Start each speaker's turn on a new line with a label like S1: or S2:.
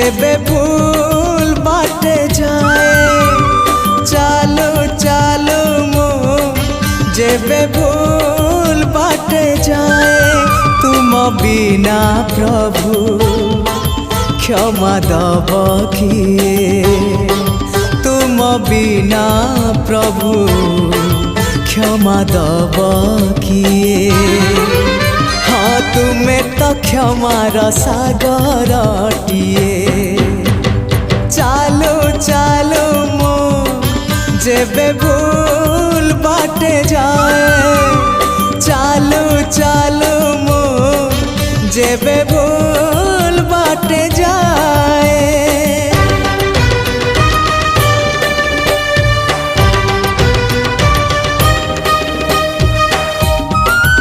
S1: जेबे भूल बाटे जाए चालो चालो मो जेबे भूल बाटे जाए तुम बिना प्रभु क्षमा दब किए तुम बिना प्रभु क्षमा दब किए हाँ तुम्हें तो क्षमार सागरटिए चालो चालो मो जेबे भूल बाटे जाए चालो चालो मो जेबे